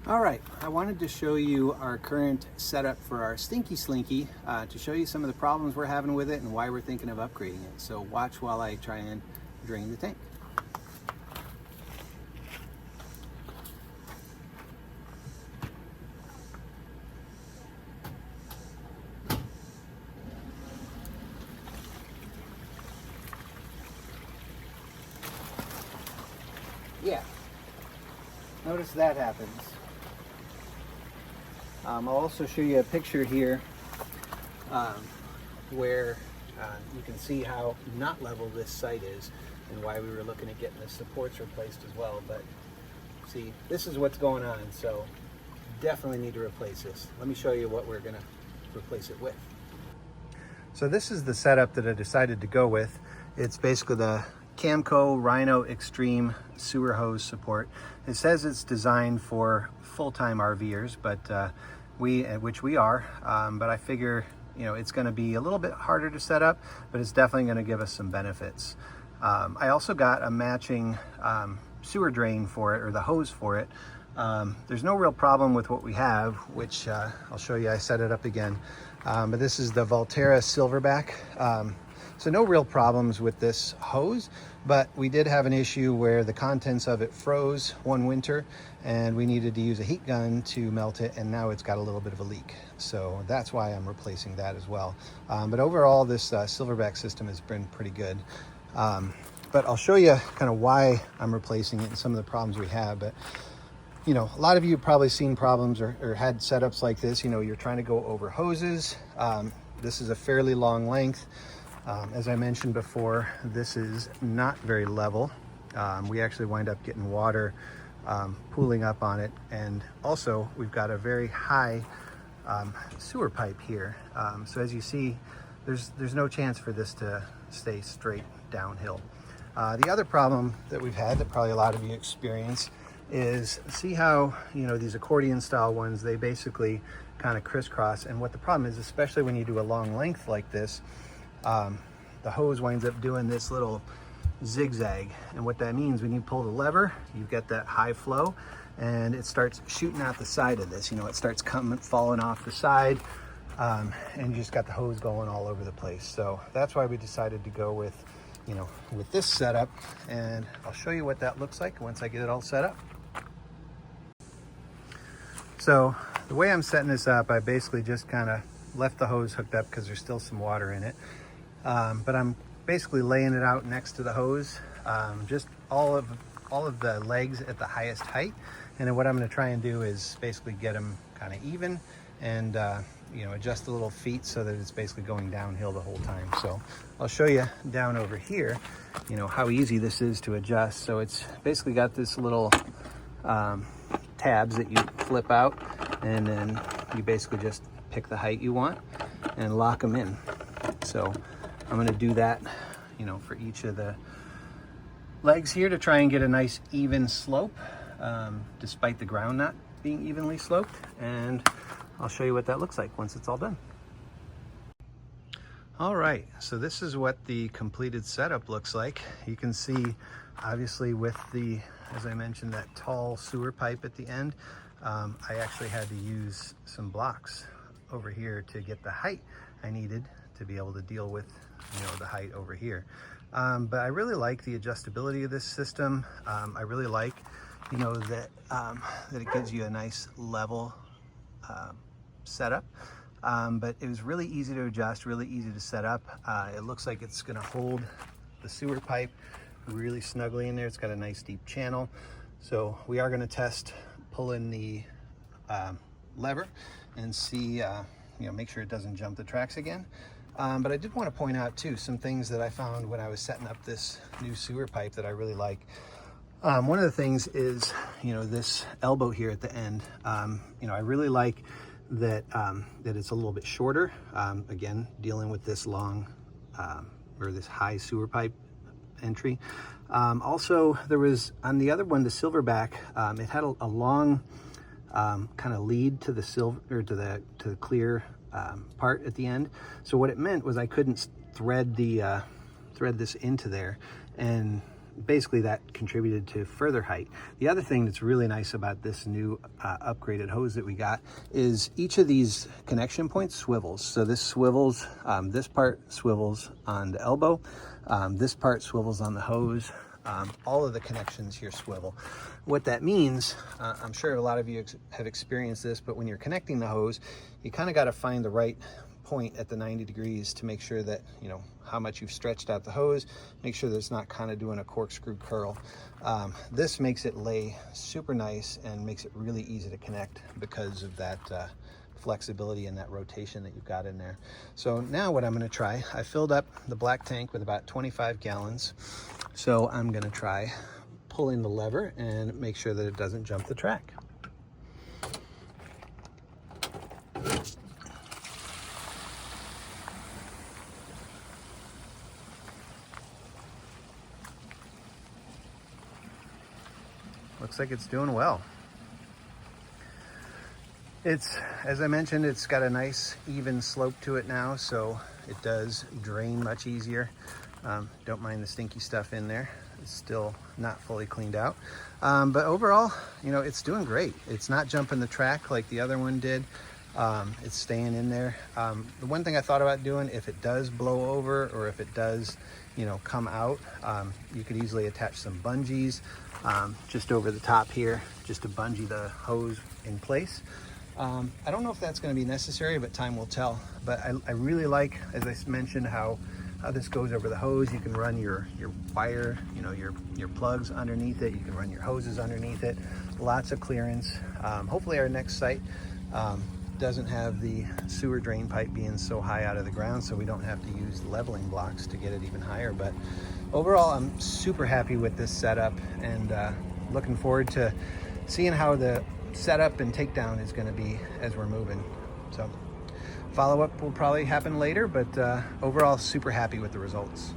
All right, I wanted to show you our current setup for our Stinky Slinky to show you some of the problems we're having with it and why we're thinking of upgrading it. So watch while I try and drain the tank. Yeah, notice that happens. I'll also show you a picture here where you can see how not level this site is and why we were looking at getting the supports replaced as well. But see, this is what's going on, so definitely need to replace this. Let me show you what we're going to replace it with. So this is the setup that I decided to go with. It's basically the Camco RhinoEXTREME sewer hose support. It says it's designed for full-time RVers, but which we are, but I figure, you know, it's going to be a little bit harder to set up, but it's definitely going to give us some benefits. I also got a matching sewer drain for it, or the hose for it. There's no real problem with what we have, which I'll show you. I set it up again, but this is the Volterra Silverback. So no real problems with this hose, but we did have an issue where the contents of it froze one winter and we needed to use a heat gun to melt it, and now it's got a little bit of a leak. So that's why I'm replacing that as well. But overall, this Silverback system has been pretty good. But I'll show you kind of why I'm replacing it and some of the problems we have. But you know, a lot of you have probably seen problems or had setups like this. You know, you're trying to go over hoses. This is a fairly long length. As I mentioned before, this is not very level. We actually wind up getting water pooling up on it. And also we've got a very high sewer pipe here. So as you see, there's no chance for this to stay straight downhill. The other problem that we've had, that probably a lot of you experience, is see how, you know, these accordion style ones, they basically kind of crisscross. And what the problem is, especially when you do a long length like this, the hose winds up doing this little zigzag. And what that means, when you pull the lever, you get that high flow and it starts shooting out the side of this. You know, it starts falling off the side, and you just got the hose going all over the place. So that's why we decided to go with, you know, with this setup, and I'll show you what that looks like once I get it all set up. So the way I'm setting this up, I basically just kind of left the hose hooked up because there's still some water in it. But I'm basically laying it out next to the hose, just all of the legs at the highest height. And then what I'm going to try and do is basically get them kind of even and you know, adjust the little feet so that it's basically going downhill the whole time. So I'll show you down over here, you know, how easy this is to adjust. So it's basically got this little tabs that you flip out, and then you basically just pick the height you want and lock them in. So I'm going to do that, you know, for each of the legs here to try and get a nice even slope, despite the ground not being evenly sloped. And I'll show you what that looks like once it's all done. All right, so this is what the completed setup looks like. You can see, obviously, with the, as I mentioned, that tall sewer pipe at the end, I actually had to use some blocks over here to get the height I needed to be able to deal with, you know, the height over here. But I really like the adjustability of this system. I really like, you know, that that it gives you a nice level setup. But it was really easy to adjust, really easy to set up. It looks like it's going to hold the sewer pipe really snugly in there. It's got a nice deep channel. So we are going to test pulling the lever and see, you know, make sure it doesn't jump the tracks again. But I did want to point out too some things that I found when I was setting up this new sewer pipe that I really like. One of the things is, you know, this elbow here at the end. You know, I really like that that it's a little bit shorter. Again, dealing with this long or this high sewer pipe entry. Also, there was on the other one, the Silverback, it had a long kind of lead to the silver, or to the clear part at the end. So what it meant was I couldn't thread the thread this into there, and basically that contributed to further height. The other thing that's really nice about this new upgraded hose that we got is each of these connection points swivels. So this swivels, this part swivels on the elbow, this part swivels on the hose. All of the connections here swivel. What that means, I'm sure a lot of you have experienced this, but when you're connecting the hose, you kind of got to find the right point at the 90 degrees to make sure that, you know, how much you've stretched out the hose, make sure that it's not kind of doing a corkscrew curl. This makes it lay super nice and makes it really easy to connect because of that flexibility and that rotation that you've got in there. So now what I'm going to try, I filled up the black tank with about 25 gallons. So I'm going to try pulling the lever and make sure that it doesn't jump the track. Looks like it's doing well. It's, as I mentioned, it's got a nice even slope to it now, so it does drain much easier. Don't mind the stinky stuff in there. It's still not fully cleaned out. But overall, you know, it's doing great. It's not jumping the track like the other one did. It's staying in there. The one thing I thought about doing, if it does blow over or if it does, you know, come out, you could easily attach some bungees just over the top here, just to bungee the hose in place. I don't know if that's going to be necessary, but time will tell. But I really like, as I mentioned, how this goes over the hose. You can run your wire, you know, your plugs underneath it. You can run your hoses underneath it. Lots of clearance. Hopefully our next site doesn't have the sewer drain pipe being so high out of the ground, so we don't have to use leveling blocks to get it even higher. But overall, I'm super happy with this setup and looking forward to seeing how the setup and takedown is going to be as we're moving. So follow-up will probably happen later, but overall super happy with the results.